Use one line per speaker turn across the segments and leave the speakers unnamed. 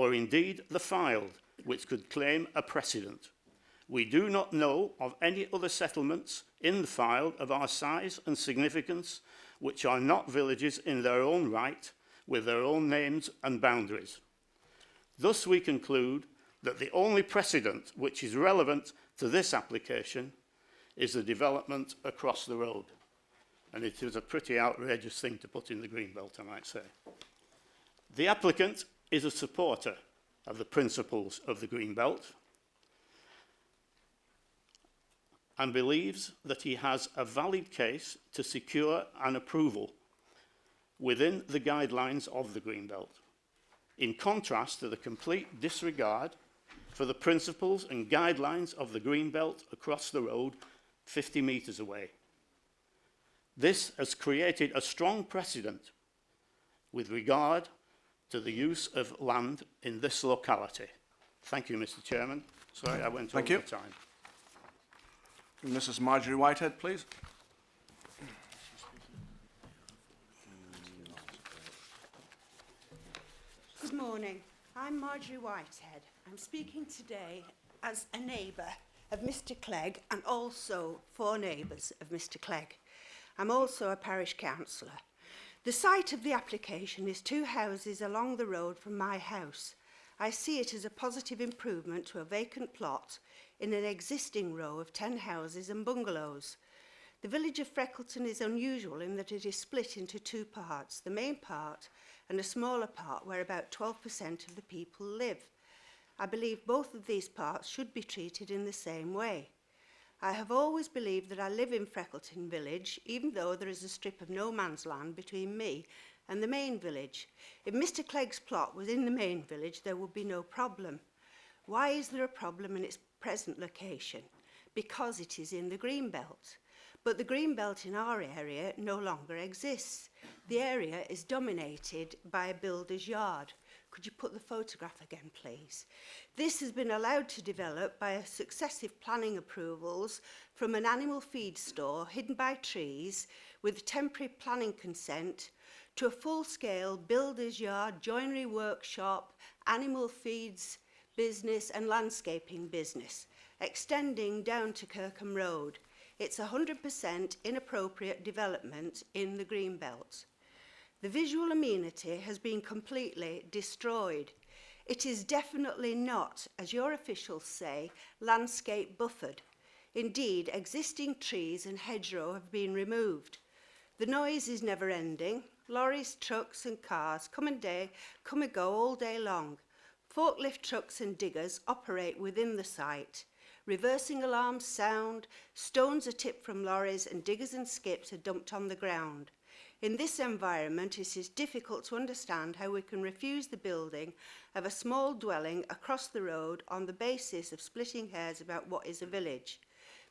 or indeed the Fylde, which could claim a precedent. We do not know of any other settlements in the Fylde of our size and significance which are not villages in their own right, with their own names and boundaries. Thus we conclude that the only precedent which is relevant to this application is the development across the road. And it is a pretty outrageous thing to put in the Greenbelt, I might say. The applicant is a supporter of the principles of the Greenbelt and believes that he has a valid case to secure an approval within the guidelines of the Greenbelt, in contrast to the complete disregard for the principles and guidelines of the Greenbelt across the road 50 metres away. This has created a strong precedent with regard to the use of land in this locality. Thank you, Mr. Chairman. Sorry, I went over the time.
Mrs. Marjorie Whitehead, please.
Good morning. I'm Marjorie Whitehead. I'm speaking today as a neighbour of Mr. Clegg and also 4 neighbours of Mr. Clegg. I'm also a parish councillor. The site of the application is 2 houses along the road from my house. I see it as a positive improvement to a vacant plot in an existing row of 10 houses and bungalows. The village of Freckleton is unusual in that it is split into 2 parts, the main part and a smaller part where about 12% of the people live. I believe both of these parts should be treated in the same way. I have always believed that I live in Freckleton village, even though there is a strip of no man's land between me and the main village. If Mr. Clegg's plot was in the main village, there would be no problem. Why is there a problem in its present location? Because it is in the Greenbelt. But the Greenbelt in our area no longer exists. The area is dominated by a builder's yard. Could you put the photograph again, please? This has been allowed to develop by successive planning approvals from an animal feed store hidden by trees with temporary planning consent to a full-scale builder's yard, joinery workshop, animal feeds business and landscaping business, extending down to Kirkham Road. It's 100% inappropriate development in the Greenbelt. The visual amenity has been completely destroyed. It is definitely not, as your officials say, landscape buffered. Indeed, existing trees and hedgerow have been removed. The noise is never ending. Lorries, trucks and cars come and go all day long. Forklift trucks and diggers operate within the site. Reversing alarms sound, stones are tipped from lorries and diggers and skips are dumped on the ground. In this environment, it is difficult to understand how we can refuse the building of a small dwelling across the road on the basis of splitting hairs about what is a village.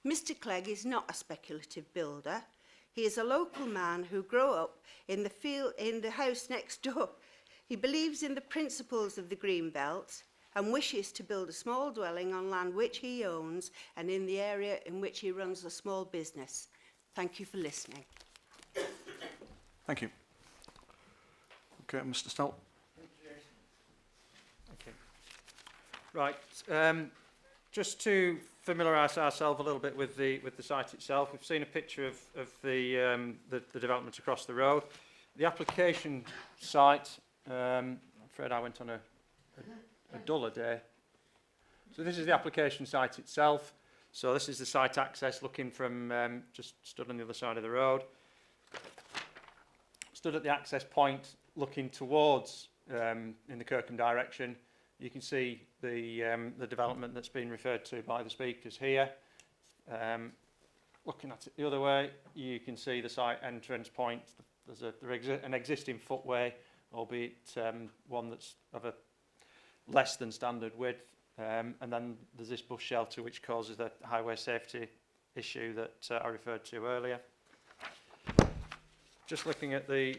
Mr. Clegg is not a speculative builder. He is a local man who grew up in the house next door. He believes in the principles of the Greenbelt and wishes to build a small dwelling on land which he owns and in the area in which he runs a small business. Thank you for listening.
Thank you. Okay, Mr. Snell.
Okay. Right. Just to familiarise ourselves a little bit with the site itself, we've seen a picture of the development across the road. The application site, I'm afraid I went on a duller day. So this is the application site itself. So this is the site access looking from just stood on the other side of the road. Stood at the access point looking towards in the Kirkham direction. You can see the development that's been referred to by the speakers here. Looking at it the other way, you can see the site entrance point. There's an existing footway, albeit one that's of a less than standard width. And then there's this bush shelter which causes the highway safety issue that I referred to earlier. Just looking at the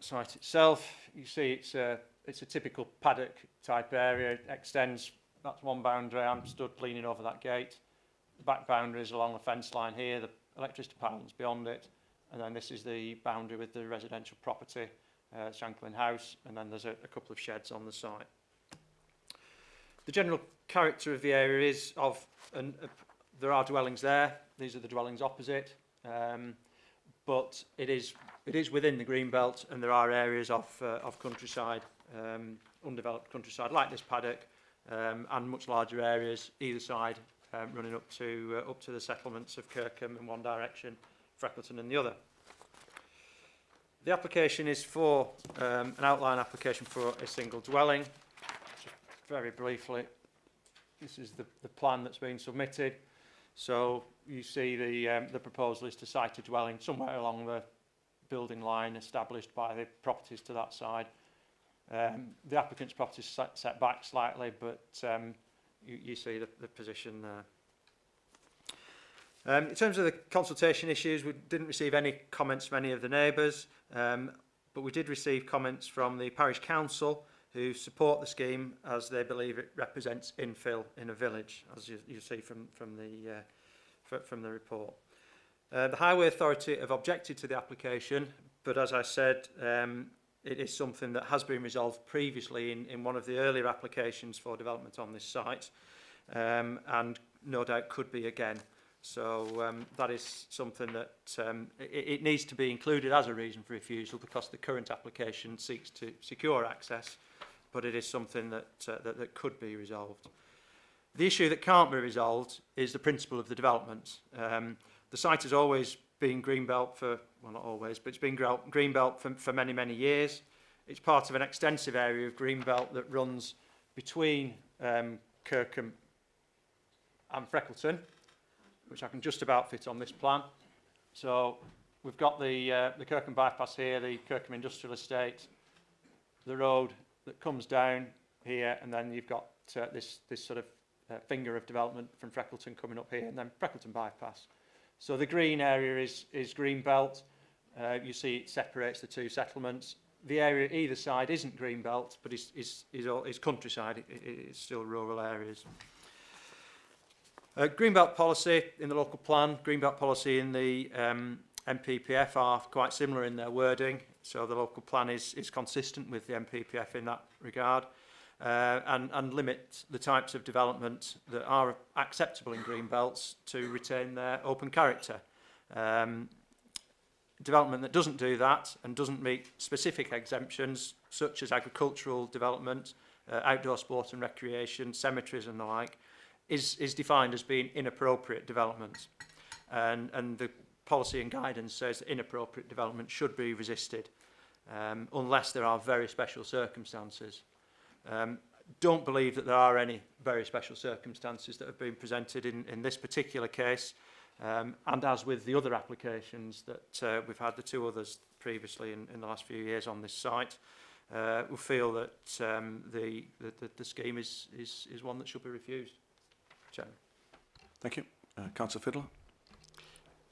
site itself, you see it's a typical paddock type area. It extends, that's one boundary. I'm stood leaning over that gate. The back boundary is along the fence line here. The electricity pylon's beyond it. And then this is the boundary with the residential property, Shanklin House. And then there's a couple of sheds on the site. The general character of the area is there are dwellings there. These are the dwellings opposite, but it is within the green belt, and there are areas of countryside, undeveloped countryside like this paddock, and much larger areas either side, running up to the settlements of Kirkham in one direction, Freckleton in the other. The application is for an outline application for a single dwelling. Just very briefly, this is the plan that's been submitted. So you see the proposal is to site a dwelling somewhere along the building line established by the properties to that side. The applicant's property is set back slightly, but you see the position there. In terms of the consultation issues, we didn't receive any comments from any of the neighbours, but we did receive comments from the parish council who support the scheme as they believe it represents infill in a village, as you see from the report. The Highway Authority have objected to the application, but as I said, it is something that has been resolved previously in one of the earlier applications for development on this site, and no doubt could be again. So that is something that it needs to be included as a reason for refusal, because the current application seeks to secure access, but it is something that could be resolved. The issue that can't be resolved is the principle of the development. The site has always been greenbelt for, well, not always, but it's been greenbelt for many, many years. It's part of an extensive area of greenbelt that runs between Kirkham and Freckleton, which I can just about fit on this plan. So we've got the Kirkham bypass here, the Kirkham Industrial Estate, the road that comes down here, and then you've got this sort of finger of development from Freckleton coming up here, and then Freckleton bypass. So the green area is green belt. You see it separates the two settlements. The area either side isn't green belt, but is countryside. It's still rural areas. Greenbelt policy in the local plan, Greenbelt policy in the MPPF are quite similar in their wording, so the local plan is consistent with the MPPF in that regard, and limit the types of development that are acceptable in greenbelts to retain their open character. Development that doesn't do that and doesn't meet specific exemptions, such as agricultural development, outdoor sport and recreation, cemeteries and the like, is defined as being inappropriate development, and the policy and guidance says that inappropriate development should be resisted unless there are very special circumstances. Don't believe that there are any very special circumstances that have been presented in this particular case, and as with the other applications that we've had, the two others previously in the last few years on this site, we feel that the scheme is one that should be refused. Chairman.
Thank you. Councillor Fiddler.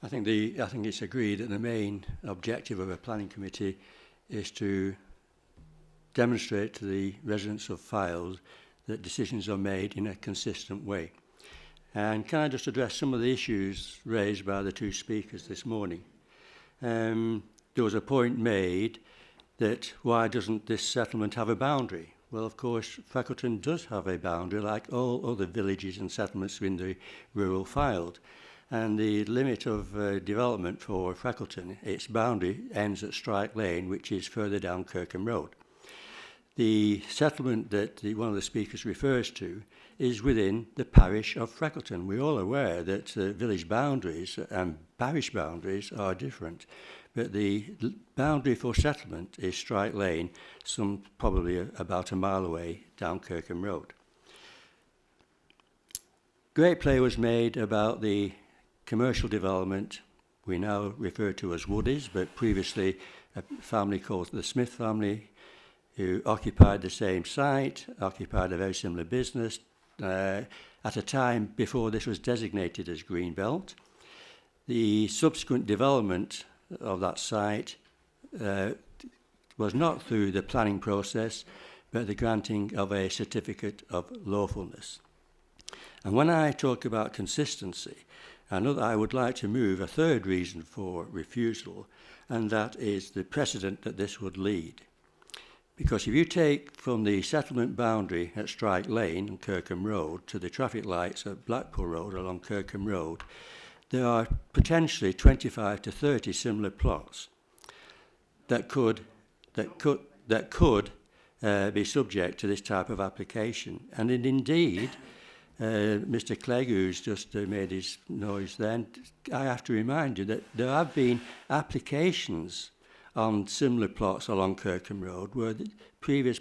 I think it's agreed that the main objective of a planning committee is to demonstrate to the residents of Files that decisions are made in a consistent way. And can I just address some of the issues raised by the two speakers this morning? There was a point made that why doesn't this settlement have a boundary? Well, of course, Freckleton does have a boundary like all other villages and settlements in the rural Fylde. And the limit of development for Freckleton, its boundary ends at Strike Lane, which is further down Kirkham Road. The settlement that one of the speakers refers to is within the parish of Freckleton. We're all aware that village boundaries and parish boundaries are different, but the boundary for settlement is Strike Lane, probably about a mile away down Kirkham Road. Great play was made about the commercial development we now refer to as Woodies, but previously a family called the Smith family, who occupied the same site, occupied a very similar business at a time before this was designated as Greenbelt. The subsequent development of that site was not through the planning process, but the granting of a certificate of lawfulness. And when I talk about consistency, I know that I would like to move a third reason for refusal, and that is the precedent that this would lead. Because if you take from the settlement boundary at Strike Lane and Kirkham Road to the traffic lights at Blackpool Road along Kirkham Road, there are potentially 25 to 30 similar plots that could be subject to this type of application. And indeed, Mr. Clegg, who's just made his noise then, I have to remind you that there have been applications on similar plots along Kirkham Road where the previous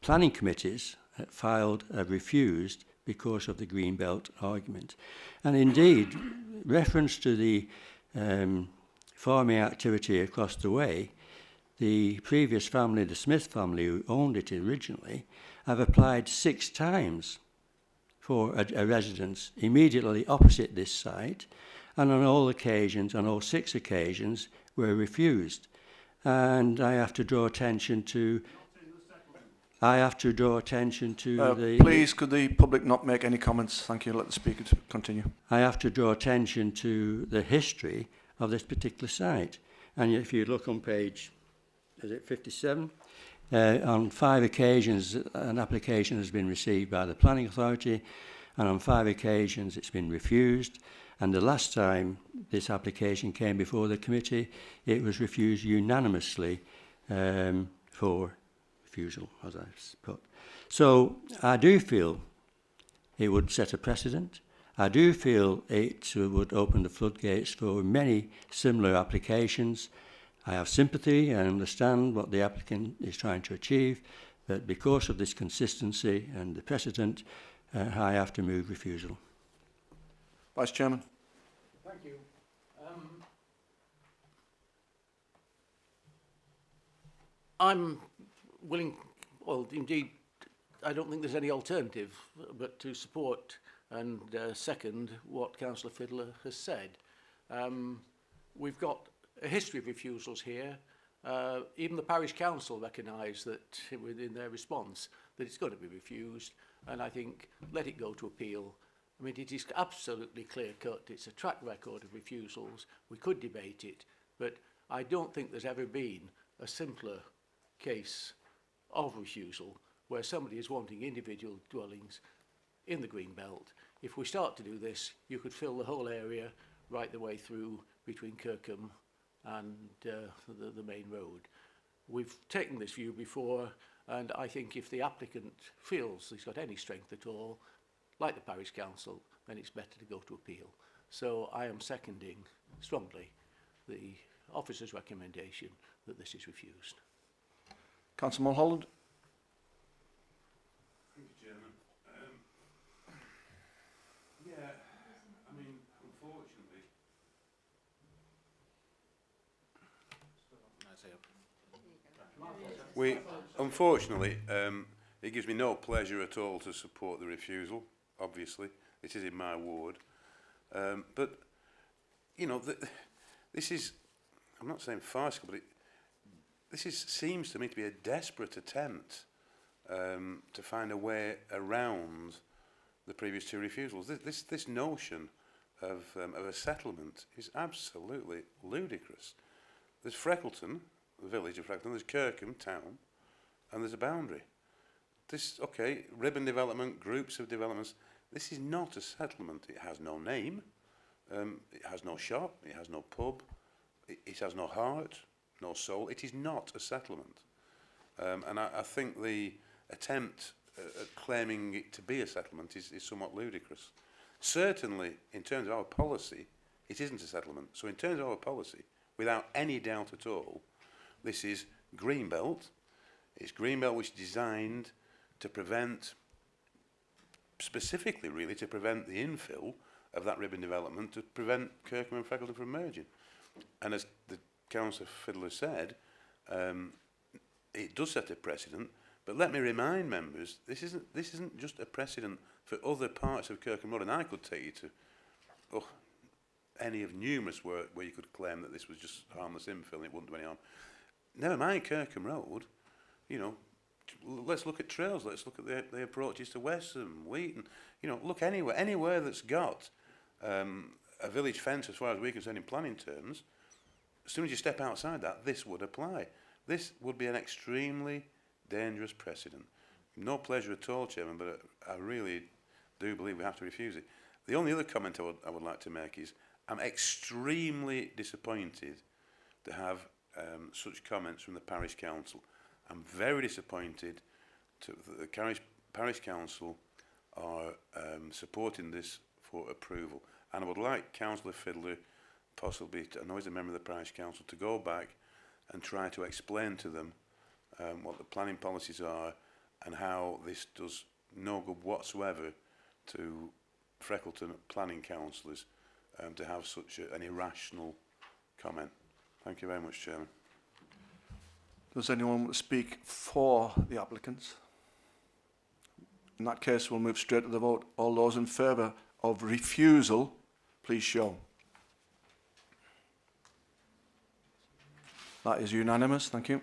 planning committees have refused because of the Greenbelt argument. And indeed, reference to the farming activity across the way, the previous family, the Smith family, who owned it originally, have applied 6 times for a residence immediately opposite this site, and on all occasions, on all 6 occasions, were refused. And I have to draw attention to
Please, could the public not make any comments? Thank you. Let the speaker continue.
I have to draw attention to the history of this particular site. And if you look on page, is it 57? On 5 occasions, an application has been received by the Planning Authority, and on 5 occasions it's been refused. And the last time this application came before the committee, it was refused unanimously for refusal, as I've put. So I do feel it would set a precedent. I do feel it would open the floodgates for many similar applications. I have sympathy and understand what the applicant is trying to achieve, but because of this consistency and the precedent, I have to move refusal.
Vice Chairman.
Thank you. I'm willing, well, indeed, I don't think there's any alternative but to support and second what Councillor Fiddler has said. We've got a history of refusals here. Even the parish council recognise that within their response that it's going to be refused, and I think let it go to appeal. I mean, it is absolutely clear-cut. It's a track record of refusals. We could debate it, but I don't think there's ever been a simpler case of refusal where somebody is wanting individual dwellings in the green belt. If we start to do this, you could fill the whole area right the way through between Kirkham and the main road. We've taken this view before, and I think if the applicant feels he's got any strength at all, like the parish council, then it's better to go to appeal. So I am seconding strongly the officer's recommendation that this is refused.
Councillor Mulholland.
Thank you, Chairman. Yeah, I mean, unfortunately, it gives me no pleasure at all to support the refusal. Obviously, it is in my ward, but you know, this is, I'm not saying farcical, but seems to me to be a desperate attempt to find a way around the previous 2 refusals. This notion of a settlement is absolutely ludicrous. There's Freckleton, the village of Freckleton, there's Kirkham town, and there's a boundary. Okay, ribbon development, groups of developments. This is not a settlement. It has no name. It has no shop. It has no pub. It has no heart, no soul. It is not a settlement. And I think the attempt at claiming it to be a settlement is somewhat ludicrous. Certainly, in terms of our policy, it isn't a settlement. So in terms of our policy, without any doubt at all, this is Greenbelt. It's Greenbelt which is designed to prevent, specifically really, to prevent the infill of that ribbon development, to prevent Kirkham and Freckleton from merging. And as the Councillor Fiddler said, it does set a precedent, but let me remind members, this isn't just a precedent for other parts of Kirkham Road, and I could take you to any of numerous work where you could claim that this was just harmless infill and it wouldn't do any harm. Never mind Kirkham Road, you know, let's look at trails, let's look at the approaches to Westham, Wheaton, you know, look anywhere that's got a village fence as far as we're concerned in planning terms. As soon as you step outside that, this would apply. This would be an extremely dangerous precedent. No pleasure at all, Chairman, but I really do believe we have to refuse it. The only other comment I would like to make is I'm extremely disappointed to have such comments from the Parish Council. I'm very disappointed that the Parish Council are supporting this for approval. And I would like Councillor Fiddler, possibly, I know he's a member of the Parish Council, to go back and try to explain to them what the planning policies are and how this does no good whatsoever to Freckleton planning councillors to have such an irrational comment. Thank you very much, Chairman.
Does anyone want to speak for the applicants? In that case, we'll move straight to the vote. All those in favour of refusal, please show. That is unanimous. Thank you.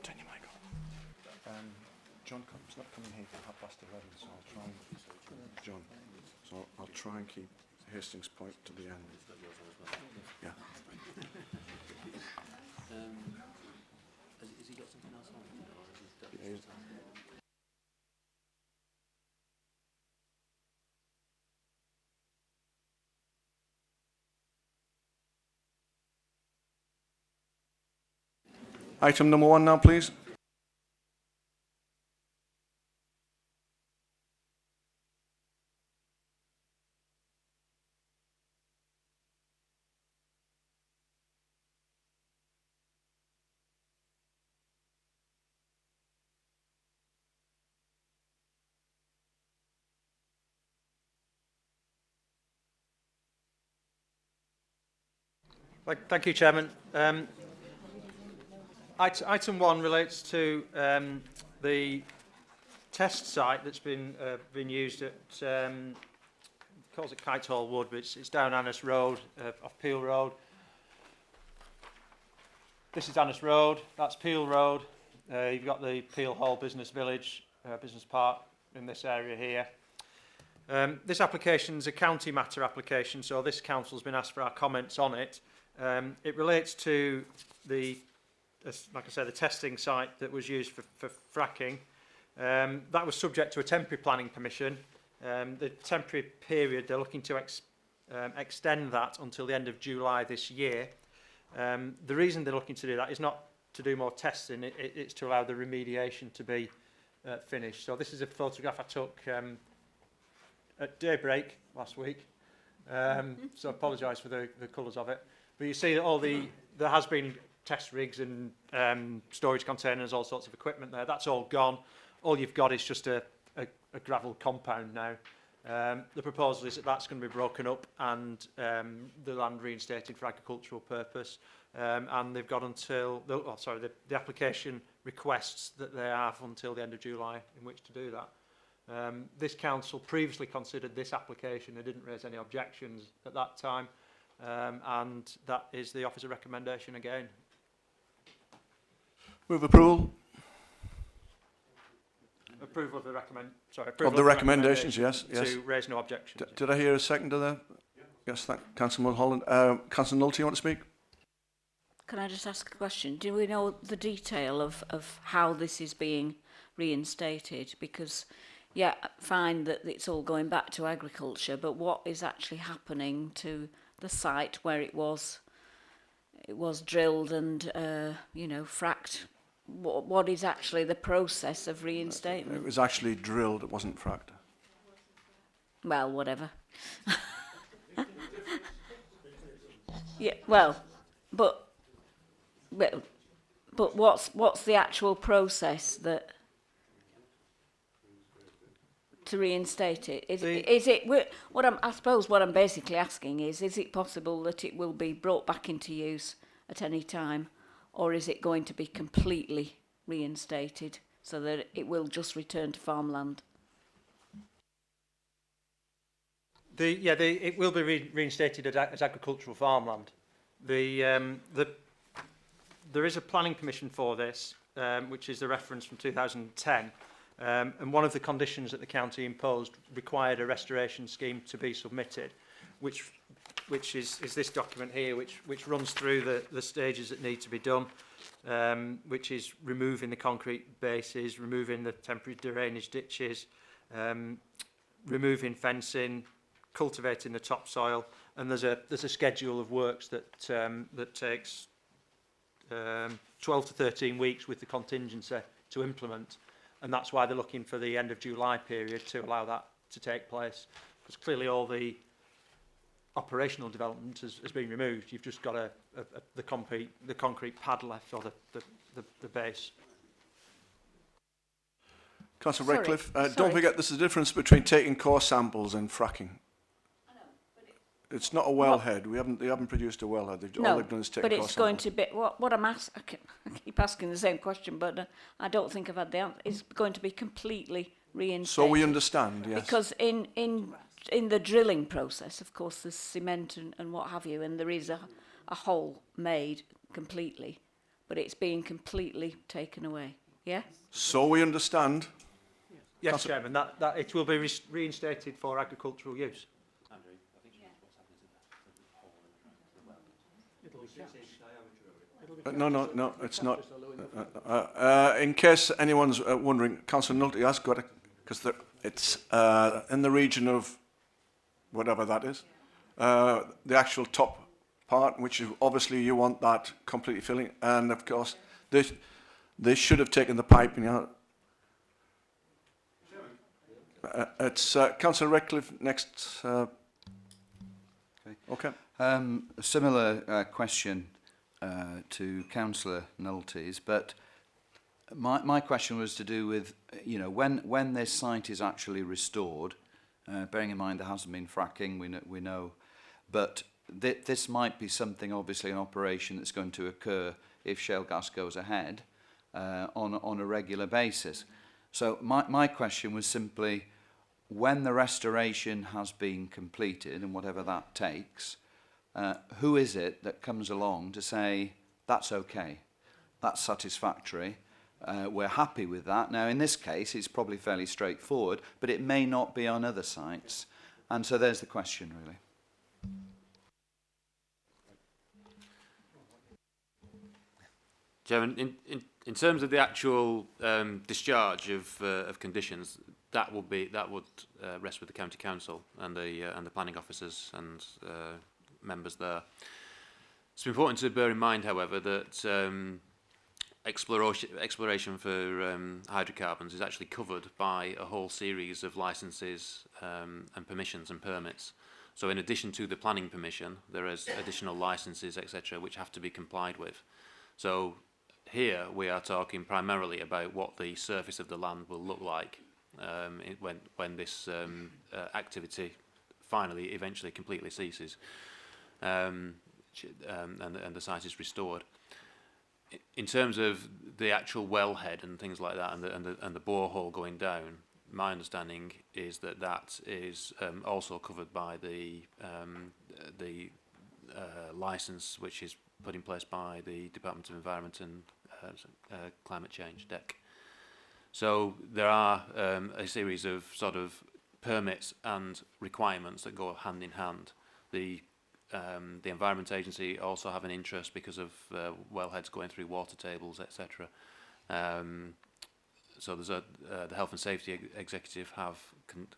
Turn your mic on. John is not coming here for 11:30, so I'll try and John. So I'll try and keep Hastings Point to the end. Yeah.
Has he got something else on? Or is
Item number 1 now, please.
Thank you, Chairman. Item 1 relates to the test site that's been used at, calls it Kite Hall Wood, but it's down Annis Road, off Peel Road. This is Annis Road, that's Peel Road. You've got the Peel Hall Business Village, Business Park in this area here. This application is a county matter application, so this council's been asked for our comments on it. It relates to the, like I said, the testing site that was used for fracking. That was subject to a temporary planning permission. The temporary period, they're looking to extend that until the end of July this year. The reason they're looking to do that is not to do more testing, it's to allow the remediation to be finished. So this is a photograph I took at daybreak last week. So I apologise for the colours of it. But you see that there has been test rigs and storage containers, all sorts of equipment there. That's all gone. All you've got is just a gravel compound now. The proposal is that that's going to be broken up and the land reinstated for agricultural purpose. And they've got until, the application requests that they have until the end of July in which to do that. This council previously considered this application. They didn't raise any objections at that time. And that is the officer recommendation again.
Move approval.
Approval of the
recommendations, yes.
To raise no objections.
Did I hear a second to that? Yes, thank Councillor Mulholland. Councillor Nolte, you want to speak?
Can I just ask a question? Do we know the detail of how this is being reinstated? Because, yeah, fine that it's all going back to agriculture, but what is actually happening to the site where it was drilled and fracked? What is actually the process of reinstatement?
It was actually drilled, it wasn't fracked.
Well, whatever. Yeah, well, but what's the actual process that to reinstate it? I suppose what I'm basically asking is it possible that it will be brought back into use at any time, or is it going to be completely reinstated so that it will just return to farmland?
It will be reinstated as agricultural farmland. There is a planning permission for this, which is the reference from 2010. And one of the conditions that the county imposed required a restoration scheme to be submitted, which is this document here, which runs through the stages that need to be done, which is removing the concrete bases, removing the temporary drainage ditches, removing fencing, cultivating the topsoil, and there's a schedule of works that that takes 12 to 13 weeks with the contingency to implement, and that's why they're looking for the end of July period to allow that to take place, because clearly all the operational development has been removed. You've just got the concrete pad left, or the base.
Councillor
Sorry,
Redcliffe,
sorry.
don't forget there's a difference between taking core samples and fracking. It's not a wellhead. They haven't produced a wellhead. All they've done is take
but
a core
it's going
sample.
to be what I'm asking. I keep asking the same question, but I don't think I've had the answer. It's going to be completely reinstated.
So we understand, yes.
Because in the drilling process, of course, there's cement and what have you, and there is a hole made completely, but it's being completely taken away. Yeah.
So we understand.
Yes,
Councillor-
Chairman, that it will be reinstated for agricultural use.
No, it's not. In case anyone's wondering, Councillor Nulty has got it, because it's in the region of whatever that is, the actual top part, which is obviously you want that completely filling, and of course they should have taken the piping out. It's Councillor Redcliffe next. Okay.
A similar question to Councillor Nulty's, but my question was to do with, you know, when this site is actually restored, bearing in mind there hasn't been fracking, we know, but this might be something, obviously an operation that's going to occur if shale gas goes ahead on a regular basis. So my question was simply, when the restoration has been completed, and whatever that takes, who is it that comes along to say, that's okay, that's satisfactory, we're happy with that? Now, in this case, it's probably fairly straightforward, but it may not be on other sites. And so there's the question, really.
Chairman, in terms of the actual discharge of conditions, that would rest with the county council and the planning officers and members there. It's important to bear in mind, however, that exploration for hydrocarbons is actually covered by a whole series of licences and permissions and permits. So in addition to the planning permission, there is additional licences, etc., which have to be complied with. So here we are talking primarily about what the surface of the land will look like when this activity eventually completely ceases, and the site is restored. In terms of the actual wellhead and things like that, and the borehole going down, my understanding is that is also covered by the licence which is put in place by the Department of Environment and Climate Change, DEC. So there are a series of sort of permits and requirements that go hand in hand. The Environment Agency also have an interest because of wellheads going through water tables, etc. So there's the Health and Safety Executive have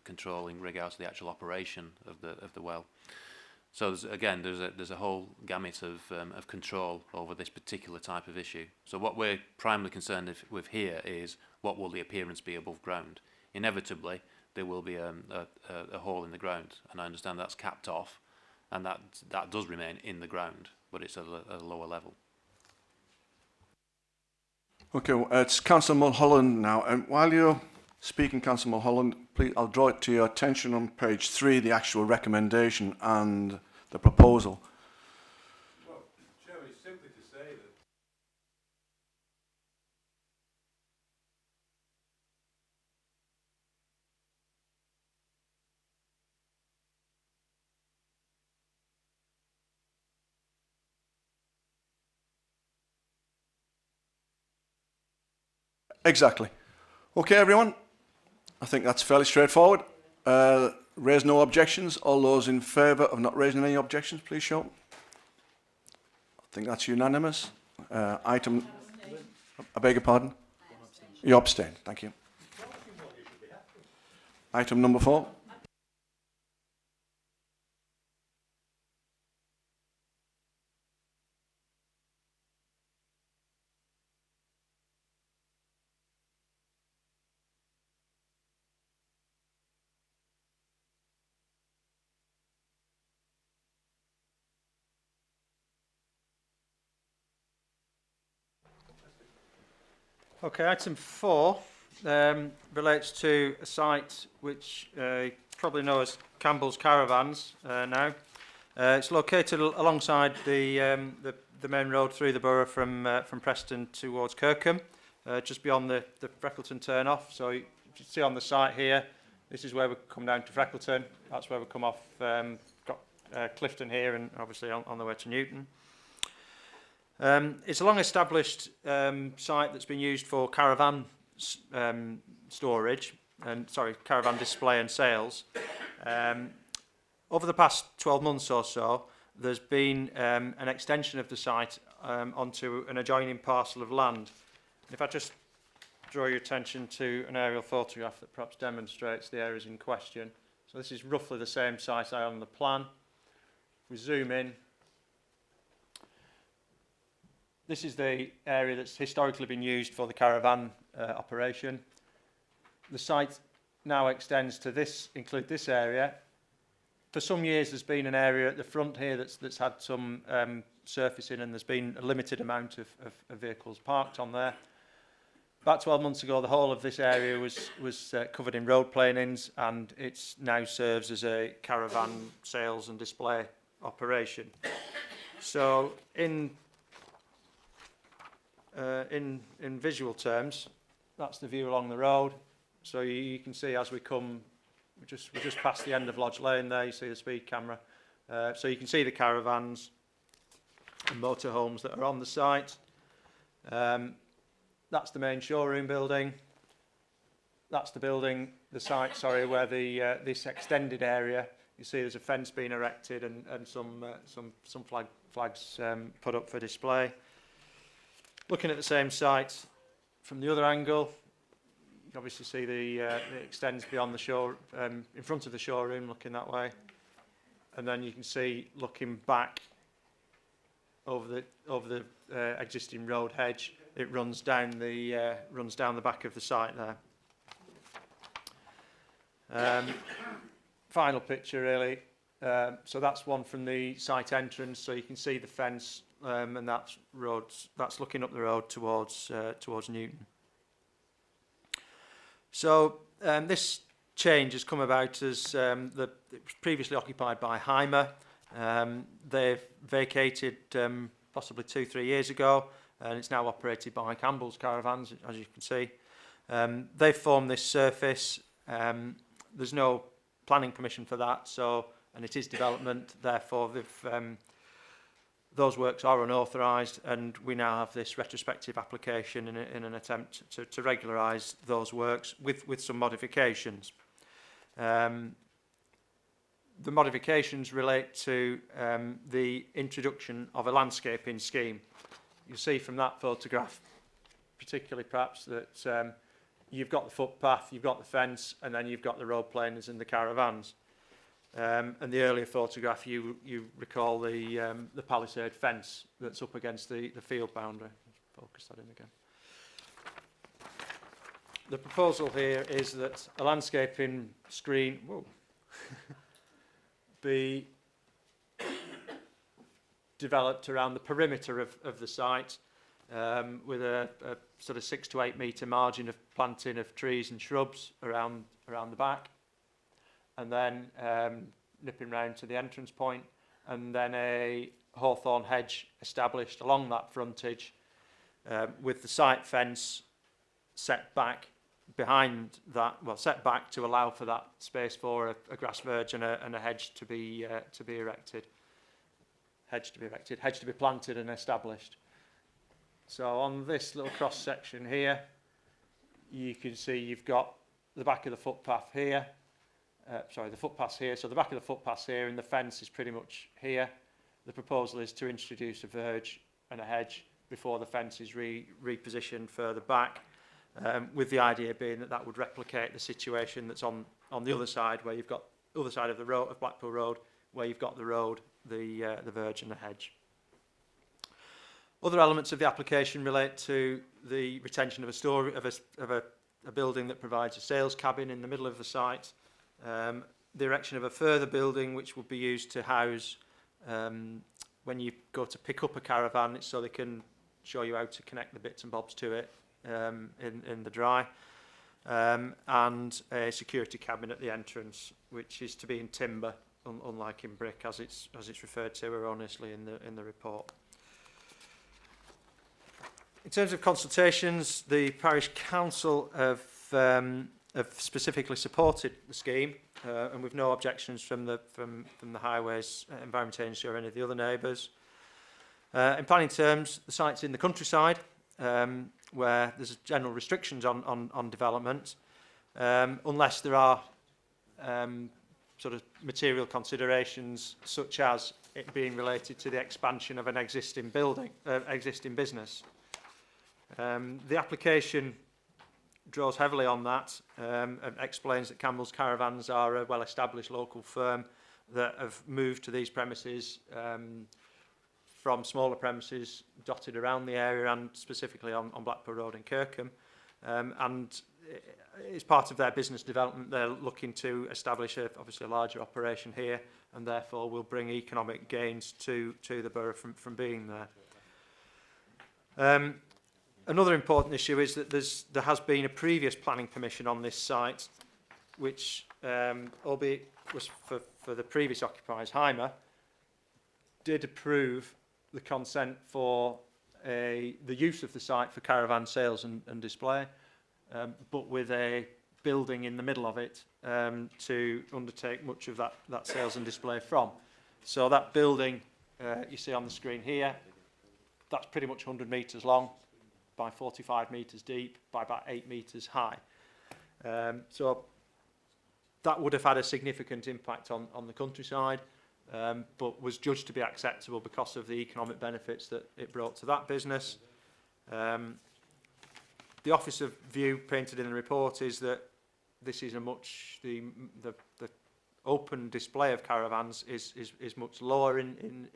control in regards to the actual operation of the well. So there's a whole gamut of control over this particular type of issue. So what we're primarily concerned with here is what will the appearance be above ground. Inevitably, there will be a hole in the ground, and I understand that's capped off, and that does remain in the ground, but it's at a lower level.
Okay, well, it's Councillor Mulholland now, and while you're speaking, Councillor Mulholland, please, I'll draw it to your attention on page 3, the actual recommendation and the proposal.
Well, Chairman, it's simply to say that
Exactly. Okay, everyone, I think that's fairly straightforward. Raise no objections. All those in favour of not raising any objections, please show. I think that's unanimous. Item... I beg your pardon? You abstain. Thank you. Item number 4.
Okay, item 4 relates to a site which you probably know as Campbell's Caravans now. It's located alongside the main road through the borough from Preston towards Kirkham, just beyond the Freckleton turn-off. So you see on the site here, this is where we come down to Freckleton. That's where we come off, got Clifton here and obviously on the way to Newton. It's a long-established site that's been used for caravan storage and caravan display and sales. Over the past 12 months or so, there's been an extension of the site onto an adjoining parcel of land. And if I just draw your attention to an aerial photograph that perhaps demonstrates the areas in question. So this is roughly the same site on the plan. If we zoom in, this is the area that's historically been used for the caravan operation. The site now extends to include this area. For some years there's been an area at the front here that's had some surfacing, and there's been a limited amount of vehicles parked on there. About 12 months ago, the whole of this area was covered in road planings, and it now serves as a caravan sales and display operation. So in visual terms, that's the view along the road. So you can see as we come, we're just past the end of Lodge Lane there, you see the speed camera. So you can see the caravans and motorhomes that are on the site. That's the main showroom building. That's the site, where this extended area, you see there's a fence being erected and some flags put up for display. Looking at the same site from the other angle, you can obviously see it extends beyond the show, in front of the showroom, looking that way. And then you can see, looking back over the existing road hedge, it runs down the back of the site there. Final picture, really. So that's one from the site entrance. So you can see the fence, and that's looking up the road towards Newton. So this change has come about as it was previously occupied by Heimer. They've vacated possibly 2-3 years ago, and it's now operated by Campbell's Caravans, as you can see. They've formed this surface. There's no planning permission for that, and it is development. Therefore, those works are unauthorised, and we now have this retrospective application in an attempt to regularise those works with some modifications. The modifications relate to the introduction of a landscaping scheme. You'll see from that photograph, particularly perhaps, that you've got the footpath, you've got the fence, and then you've got the road planers and the caravans. And the earlier photograph, you recall the palisade fence that's up against the field boundary. Focus that in again. The proposal here is that a landscaping screen be developed around the perimeter of the site, with a sort of 6 to 8 metre margin of planting of trees and shrubs around the back, and then nipping round to the entrance point, and then a hawthorn hedge established along that frontage, with the site fence set back behind that, set back to allow for that space for a grass verge and a hedge to be erected. Hedge to be planted and established. So on this little cross section here, you can see you've got the back of the footpath here. The footpath's here. So the back of the footpath's here, and the fence is pretty much here. The proposal is to introduce a verge and a hedge before the fence is repositioned further back, with the idea being that that would replicate the situation that's on the other side, where you've got other side of the road of Blackpool Road, where you've got the road, the verge and the hedge. Other elements of the application relate to the retention of a building that provides a sales cabin in the middle of the site, the erection of a further building which will be used to house, when you go to pick up a caravan, it's so they can show you how to connect the bits and bobs to it in the dry, and a security cabin at the entrance, which is to be in timber, unlike in brick, as it's referred to erroneously in the report. In terms of consultations, the parish council have specifically supported the scheme, and we've no objections from the Highways Environment Agency or any of the other neighbours. In planning terms, the site's in the countryside, where there's general restrictions on development, unless there are sort of material considerations, such as it being related to the expansion of an existing business. The application draws heavily on that, and explains that Campbell's Caravans are a well-established local firm that have moved to these premises from smaller premises dotted around the area and specifically on Blackpool Road in Kirkham. And as part of their business development, they're looking to establish obviously a larger operation here, and therefore will bring economic gains to the borough from being there. Another important issue is that there has been a previous planning permission on this site, which, albeit was for the previous occupiers, Heimer, did approve the consent for the use of the site for caravan sales and display, but with a building in the middle of it to undertake much of that sales and display from. So that building you see on the screen here, that's pretty much 100 metres long, by 45 metres deep, by about 8 metres high. So that would have had a significant impact on the countryside, but was judged to be acceptable because of the economic benefits that it brought to that business. The officer view painted in the report is that this is the open display of caravans is much lower in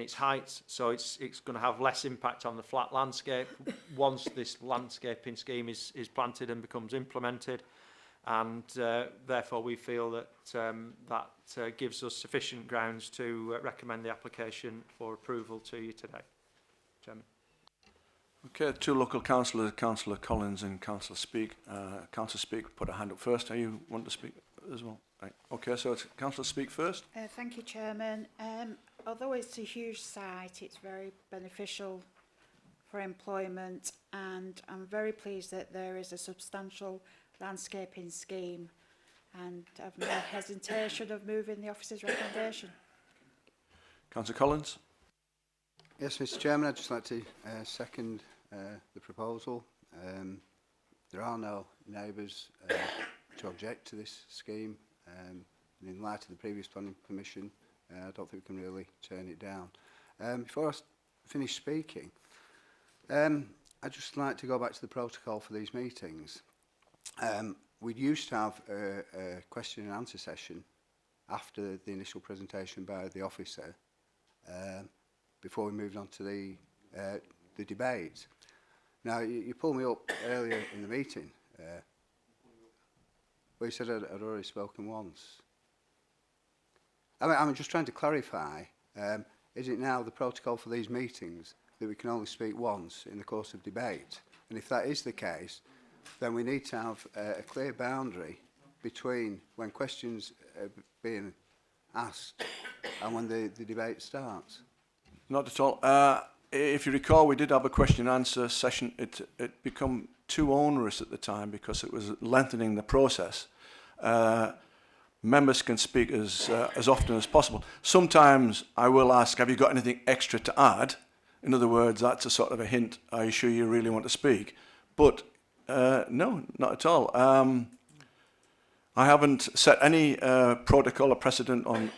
its height, so it's going to have less impact on the flat landscape once this landscaping scheme is planted and becomes implemented, and therefore we feel that that gives us sufficient grounds to recommend the application for approval to you today. Chairman.
Okay, two local councillors, Councillor Collins and Councillor Speak. Councillor Speak put a hand up first. Are you want to speak as well? Right. Okay, so it's Councillor Speak first.
Thank you, Chairman. Although it's a huge site, it's very beneficial for employment, and I'm very pleased that there is a substantial landscaping scheme, and I've no hesitation of moving the officer's recommendation.
Councillor Collins.
Yes, Mr. Chairman, I'd just like to second the proposal. There are no neighbours to object to this scheme, and in light of the previous planning permission, I don't think we can really turn it down. Before I finish speaking, I'd just like to go back to the protocol for these meetings. We used to have a question and answer session after the initial presentation by the officer, before we moved on to the debate. Now, you pulled me up earlier in the meeting. Well, you said I'd already spoken once. I mean, I'm just trying to clarify, is it now the protocol for these meetings that we can only speak once in the course of debate? And if that is the case, then we need to have a clear boundary between when questions are being asked and when the debate starts.
Not at all. If you recall, we did have a question and answer session. It became too onerous at the time because it was lengthening the process. Members can speak as often as possible. Sometimes I will ask, have you got anything extra to add? In other words, that's a sort of a hint. Are you sure you really want to speak? But No, not at all. I haven't set any protocol or precedent on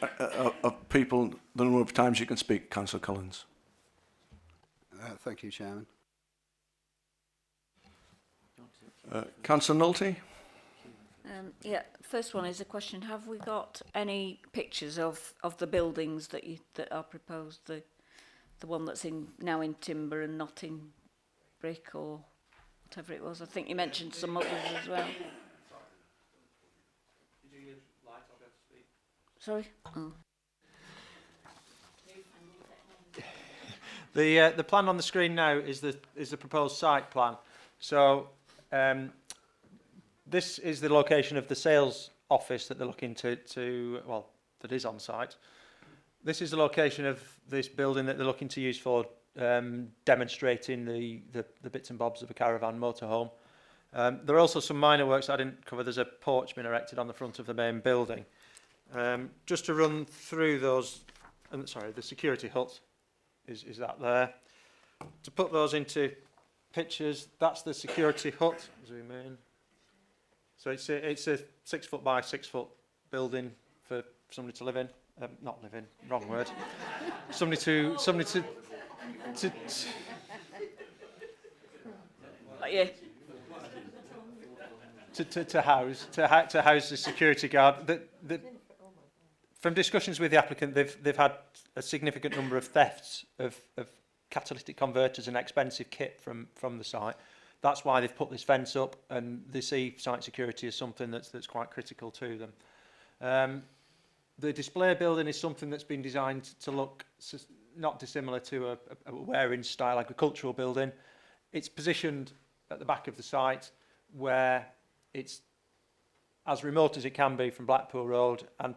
of people the number of times you can speak, Councillor Collins.
Thank you, Chairman.
Councillor Nolte?
Yeah, first one is a question. Have we got any pictures of the buildings that are proposed? The one that's now in timber and not in brick or whatever it was. I think you mentioned some others as well. Sorry? Oh.
The plan on the screen now is the proposed site plan. So this is the location of the sales office that they're looking to well, that is on site. This is the location of this building that they're looking to use for demonstrating the bits and bobs of a caravan motorhome. There are also some minor works I didn't cover. There's a porch being erected on the front of the main building. Just to run through those, sorry, the security hut is that there. To put those into pictures, that's the security hut. Zoom in. So it's a 6 foot by 6 foot building for somebody to live in. Not live in, wrong word. somebody to
Yeah.
To house the security guard. From discussions with the applicant, they've had a significant number of thefts of catalytic converters and expensive kit from the site. That's why they've put this fence up, and they see site security as something that's quite critical to them. The display building is something that's been designed to look not dissimilar to a wearing style agricultural building. It's positioned at the back of the site where it's as remote as it can be from Blackpool Road and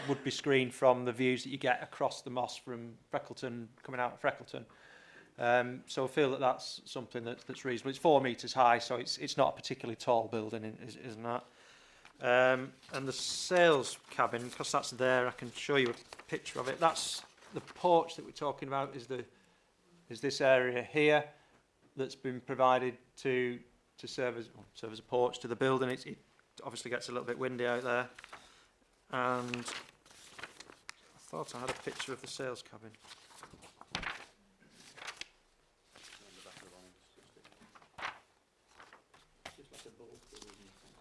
would be screened from the views that you get across the moss from Freckleton, coming out of Freckleton. So I feel that that's something that's reasonable. It's 4 metres high, so it's not a particularly tall building, isn't that? And the sales cabin, because that's there, I can show you a picture of it. That's the porch that we're talking about. Is this area here that's been provided to serve as a porch to the building. It obviously gets a little bit windy out there. And I thought I had a picture of the sales cabin.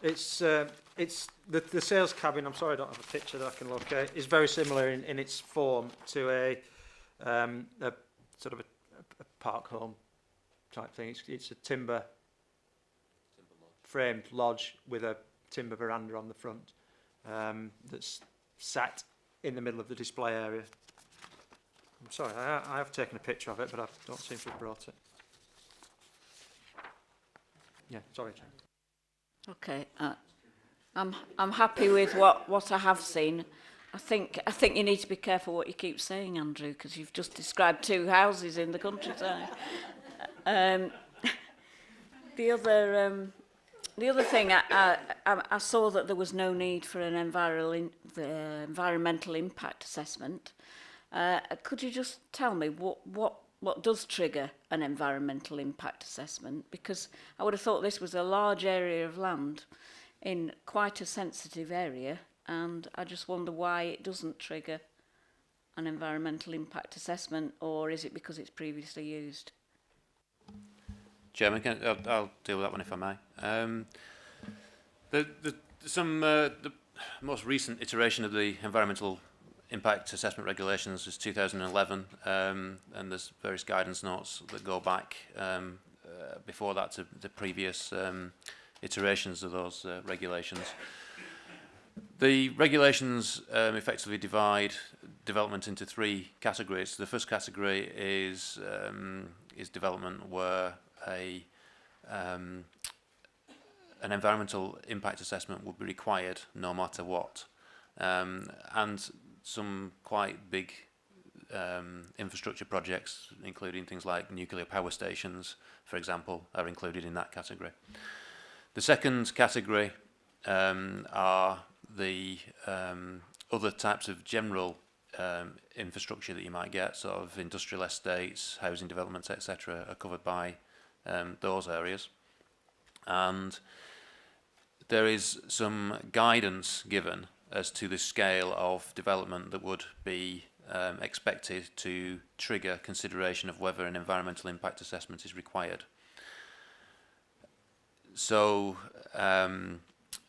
It's the sales cabin. I'm sorry, I don't have a picture that I can locate. Is very similar in its form to a sort of a park home type thing. It's a timber framed lodge with a timber veranda on the front that's sat in the middle of the display area. I'm sorry, I have taken a picture of it, but I don't seem to have brought it. Yeah, sorry, Jane.
Okay, I'm happy with what I have seen. I think you need to be careful what you keep saying, Andrew, because you've just described 2 houses in the countryside. The other thing, I saw that there was no need for an environmental impact assessment. Could you just tell me what does trigger an environmental impact assessment? Because I would have thought this was a large area of land in quite a sensitive area, and I just wonder why it doesn't trigger an environmental impact assessment, or is it because it's previously used?
Chairman, I'll deal with that one if I may. The most recent iteration of the environmental impact assessment regulations is 2011, and there's various guidance notes that go back before that to the previous iterations of those regulations. The regulations effectively divide development into 3 categories. The first category is development where an environmental impact assessment would be required no matter what, and some quite big infrastructure projects, including things like nuclear power stations, for example, are included in that category. The second category are the other types of general infrastructure that you might get, sort of industrial estates, housing developments, etc., are covered by those areas. and there is some guidance given as to the scale of development that would be expected to trigger consideration of whether an environmental impact assessment is required. So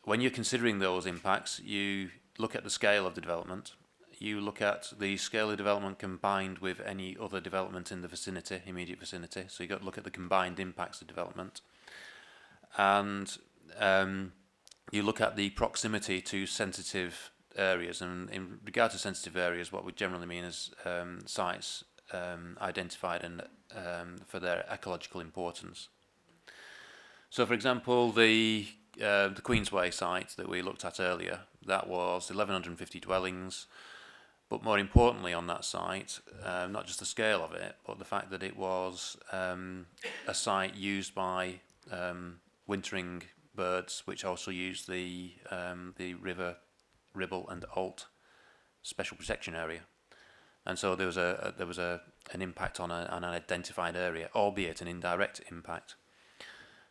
when you're considering those impacts, you look at the scale of the development, you look at the scale of development combined with any other development in the vicinity, immediate vicinity, so you've got to look at the combined impacts of development, and you look at the proximity to sensitive areas, and in regard to sensitive areas, what we generally mean is sites identified and for their ecological importance. So, for example, the Queensway site that we looked at earlier, that was 1,150 dwellings, but more importantly on that site, not just the scale of it, but the fact that it was a site used by wintering birds, which also use the river Ribble and Alt special protection area, and so there was an impact on an identified area, albeit an indirect impact.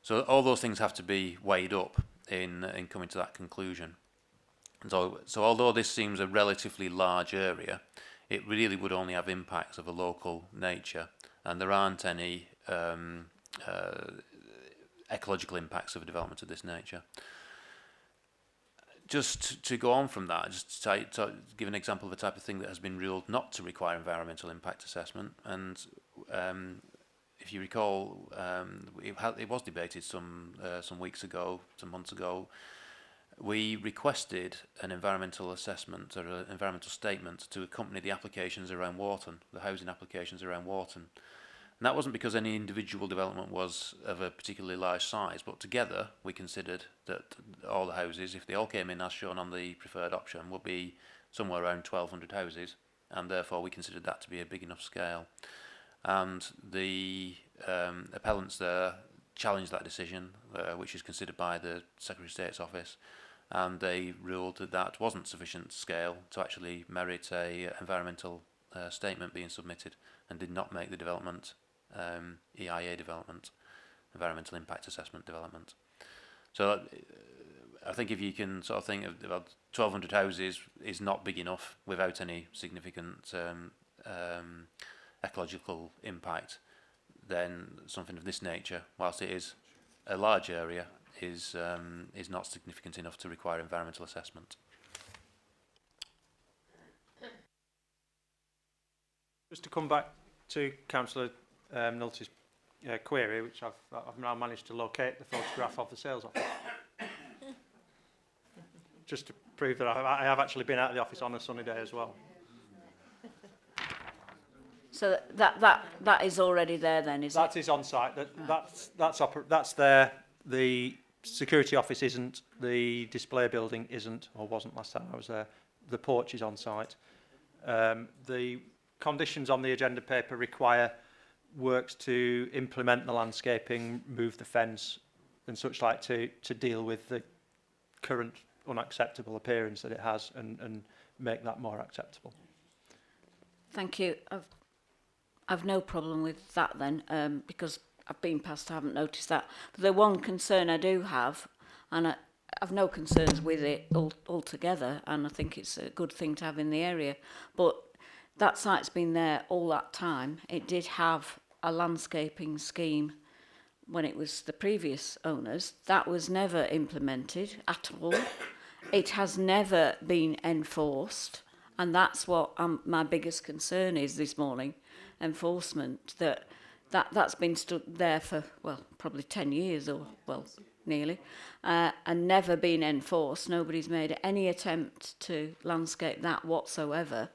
So all those things have to be weighed up in coming to that conclusion. And so although this seems a relatively large area, it really would only have impacts of a local nature, and there aren't any ecological impacts of a development of this nature. Just to go on from that, just to give an example of the type of thing that has been ruled not to require environmental impact assessment, and if you recall, it was debated some weeks ago, some months ago. We requested an environmental assessment or an environmental statement to accompany the applications around Wharton, the housing applications around Wharton. And that wasn't because any individual development was of a particularly large size, but together we considered that all the houses, if they all came in as shown on the preferred option, would be somewhere around 1,200 houses, and therefore we considered that to be a big enough scale. And the appellants there challenged that decision, which is considered by the Secretary of State's office, and they ruled that that wasn't sufficient scale to actually merit a environmental statement being submitted, and did not make the development EIA development, environmental impact assessment development. So I think if you can sort of think of about 1,200 houses is not big enough without any significant ecological impact, then something of this nature, whilst it is a large area, is not significant enough to require environmental assessment.
Just to come back to Councillor Nulty's query, which I've now managed to locate the photograph of the sales office. Just to prove that I have actually been out of the office on a sunny day as well.
So that is already there then, is it?
That is on site. That's there. The security office isn't. The display building isn't, or wasn't last time I was there. The porch is on site. The conditions on the agenda paper require works to implement the landscaping, move the fence and such like to deal with the current unacceptable appearance that it has and make that more acceptable.
Thank you. I've no problem with that then, because I've been past, I haven't noticed that. But the one concern I do have, and I've no concerns with it altogether, and I think it's a good thing to have in the area, but that site's been there all that time. It did have a landscaping scheme when it was the previous owners. That was never implemented at all. It has never been enforced, and that's what my biggest concern is this morning, enforcement. That's been stood there for, well, probably 10 years or, well, nearly, and never been enforced. Nobody's made any attempt to landscape that whatsoever.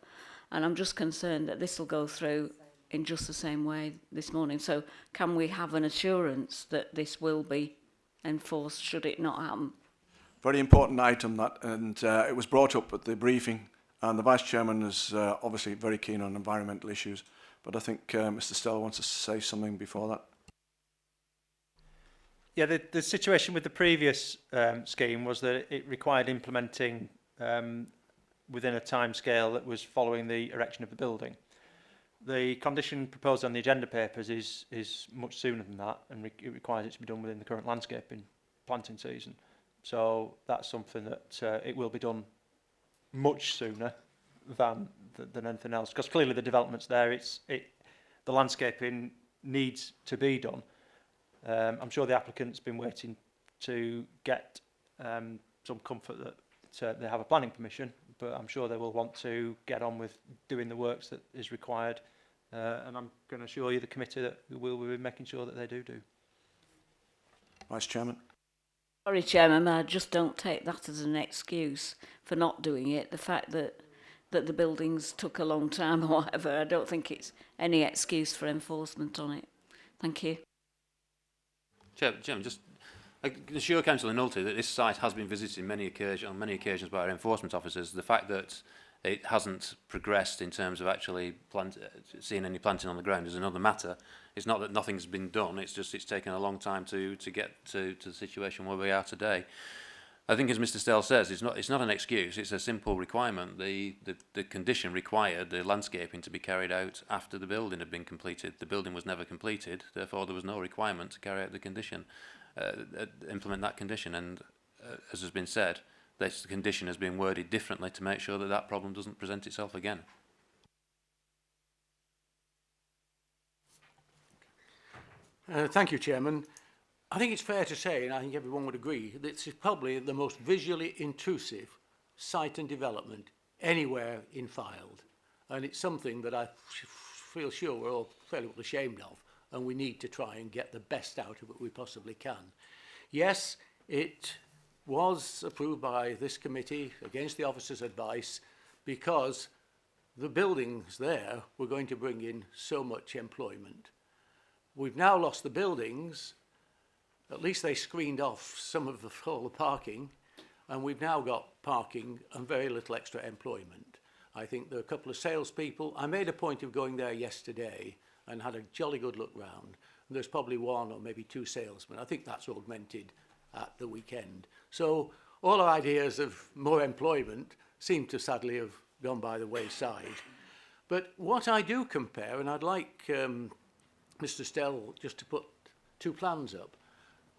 And I'm just concerned that this will go through in just the same way this morning. So can we have an assurance that this will be enforced should it not happen?
Very important item that, and it was brought up at the briefing, and the Vice Chairman is obviously very keen on environmental issues, but I think Mr Stella wants to say something before that.
Yeah, the situation with the previous scheme was that it required implementing within a time scale that was following the erection of the building. The condition proposed on the agenda papers is much sooner than that, and it requires it to be done within the current landscaping planting season. So that's something that it will be done much sooner than anything else, because clearly the development's there. The landscaping needs to be done. I'm sure the applicant's been waiting to get some comfort that they have a planning permission, but I'm sure they will want to get on with doing the works that is required. And I'm going to assure you, the committee, that we will be making sure that they do.
Vice Chairman.
Sorry, Chairman, I just don't take that as an excuse for not doing it. The fact that the buildings took a long time or whatever, I don't think it's any excuse for enforcement on it. Thank you.
Chairman, just I can assure Councillor Nulty that this site has been visited on many occasions by our enforcement officers. The fact that it hasn't progressed in terms of actually seeing any planting on the ground is another matter. It's not that nothing's been done, it's just it's taken a long time to get to the situation where we are today. I think, as Mr Stell says, it's not an excuse, it's a simple requirement. The condition required the landscaping to be carried out after the building had been completed. The building was never completed, therefore there was no requirement to carry out the condition, implement that condition. And as has been said, this condition has been worded differently to make sure that that problem doesn't present itself again.
Thank you, Chairman. I think it's fair to say, and I think everyone would agree, that this is probably the most visually intrusive site and development anywhere in Fylde. And it's something that I feel sure we're all fairly well ashamed of, and we need to try and get the best out of it we possibly can. Yes, it was approved by this committee against the officer's advice because the buildings there were going to bring in so much employment. We've now lost the buildings. At least they screened off some of all the parking, and we've now got parking and very little extra employment. I think there are a couple of salespeople. I made a point of going there yesterday and had a jolly good look round. There's probably one or maybe two salesmen. I think that's augmented at the weekend. So all our ideas of more employment seem to sadly have gone by the wayside. But what I do compare, and I'd like Mr Stell just to put two plans up.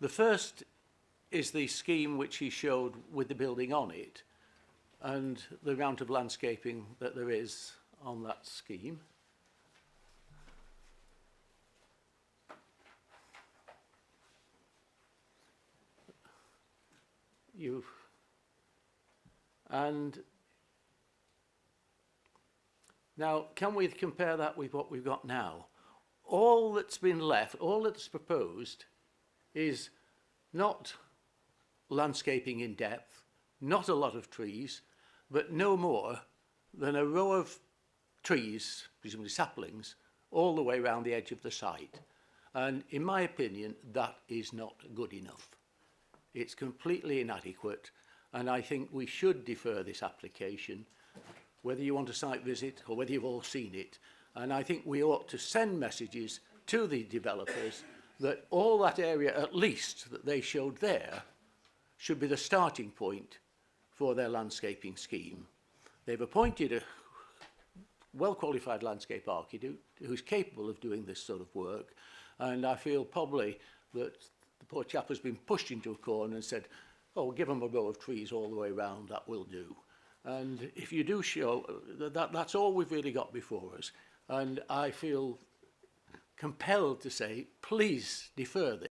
The first is the scheme which he showed with the building on it and the amount of landscaping that there is on that scheme. And now, can we compare that with what we've got now? All that's been left, all that's proposed is not landscaping in depth, not a lot of trees, but no more than a row of trees, presumably saplings, all the way around the edge of the site. And in my opinion, that is not good enough. It's completely inadequate, and I think we should defer this application, whether you want a site visit or whether you've all seen it. And I think we ought to send messages to the developers that all that area, at least, that they showed there, should be the starting point for their landscaping scheme. They've appointed a well-qualified landscape architect who's capable of doing this sort of work, and I feel probably that the poor chap has been pushed into a corner and said, oh, give them a row of trees all the way around, that will do. And if you do show, that's all we've really got before us. And I feel compelled to say, please defer this.